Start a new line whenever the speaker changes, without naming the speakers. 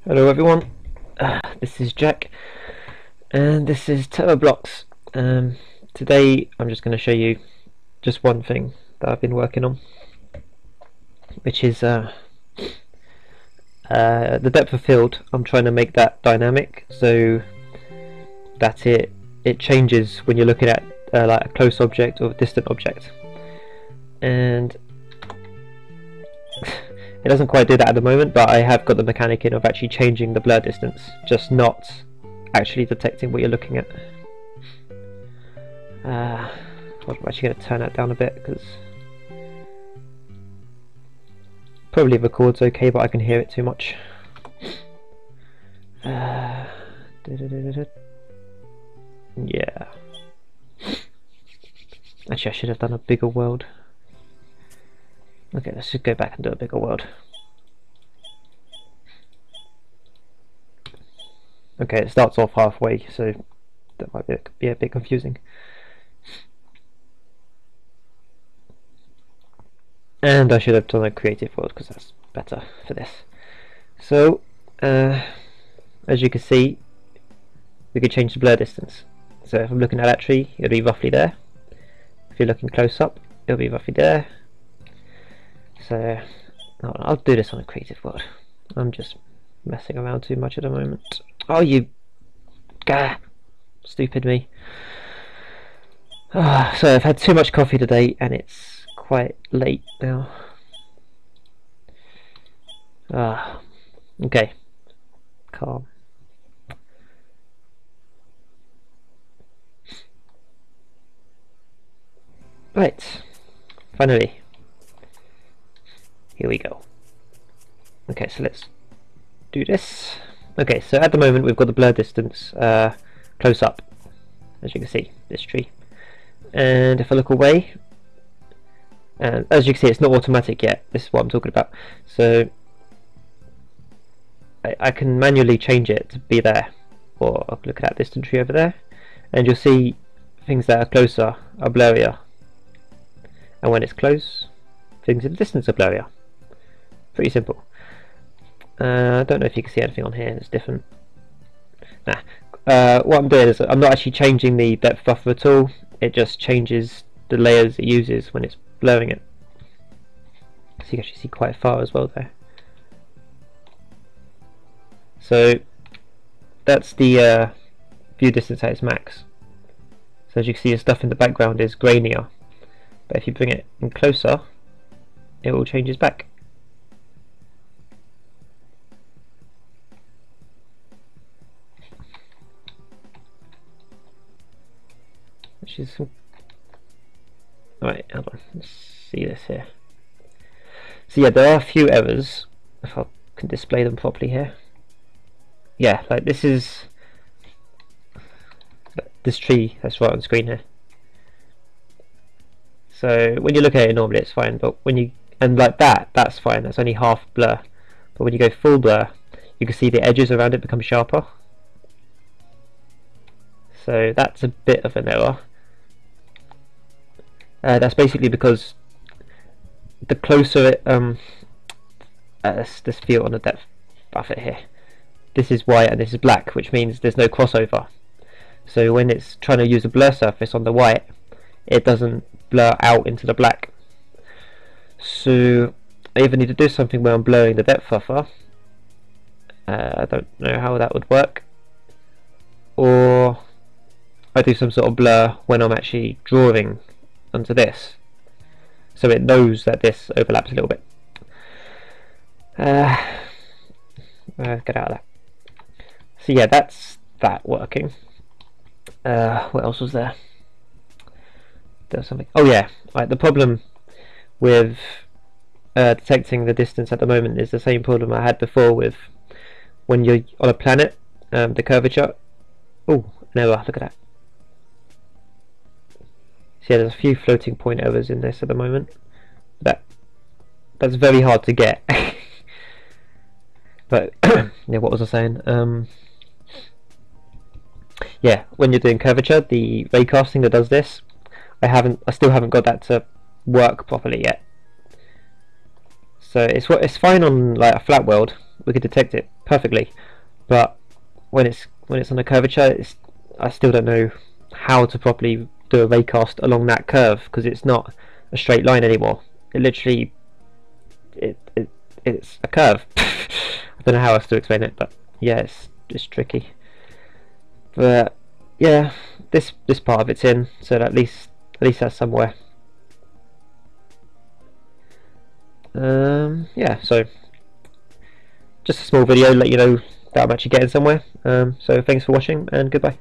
Hello everyone, this is Jack and this is Terrablox. Today I'm just going to show you just one thing that I've been working on, which is the depth of field. I'm trying to make that dynamic so that it changes when you're looking at like a close object or a distant object, and it doesn't quite do that at the moment, but I have got the mechanic in of actually changing the blur distance, just not actually detecting what you're looking at. I'm actually going to turn that down a bit because probably records okay, but I can hear it too much. Yeah. Actually, I should have done a bigger world. Okay, let's just go back and do a bigger world. Okay, it starts off halfway, so that might be a bit confusing. And I should have done a creative world because that's better for this. So, as you can see, we could change the blur distance. So if I'm looking at that tree, it'll be roughly there. If you're looking close up, it'll be roughly there. So I'll do this on a creative world. I'm just messing around too much at the moment. Oh, you stupid me. So I've had too much coffee today and it's quite late now. Okay, calm. Right, finally. Here we go. Okay, so let's do this. Okay, so at the moment we've got the blur distance close up, as you can see, this tree. And if I look away, and as you can see, it's not automatic yet. This is what I'm talking about. So I can manually change it to be there, or I'll look at that distant tree over there, and you'll see things that are closer are blurrier, and when it's close, things in the distance are blurrier. Pretty simple. I don't know if you can see anything on here that's different. What I'm doing is I'm not actually changing the depth buffer at all. It just changes the layers it uses when it's blurring it. So you can actually see quite far as well there. So that's the view distance at its max. So as you can see, the stuff in the background is grainier, but if you bring it in closer, it all changes back. Which is some... Right, hold on, let's see this here. So yeah, there are a few errors, if I can display them properly here. Yeah, like this is this tree that's right on screen here. So when you look at it normally it's fine, but when you, and like that's fine, that's only half blur. But when you go full blur, you can see the edges around it become sharper. So that's a bit of an error. That's basically because the closer it, this field on the depth buffer here, this is white and this is black, which means there's no crossover. So when it's trying to use a blur surface on the white, it doesn't blur out into the black. So I either need to do something where I'm blurring the depth buffer, I don't know how that would work, or I do some sort of blur when I'm actually drawing onto this, so it knows that this overlaps a little bit. Get out of that. So yeah, that's that working. What else was there? There was something. Oh yeah, right, the problem with detecting the distance at the moment is the same problem I had before with when you're on a planet, the curvature. Oh, no, look at that. So yeah, there's a few floating point errors in this at the moment. That's very hard to get. But yeah, what was I saying? Yeah, when you're doing curvature, the raycasting that does this, I still haven't got that to work properly yet. So it's fine on like a flat world, we could detect it perfectly. But when it's on a curvature, I still don't know how to properly do a raycast along that curve, because it's not a straight line anymore. It literally it's a curve. I don't know how else to explain it, but yeah, it's tricky. But yeah, this part of it's in, so at least that's somewhere. Yeah, so just a small video, let you know that I'm actually getting somewhere. So thanks for watching, and goodbye.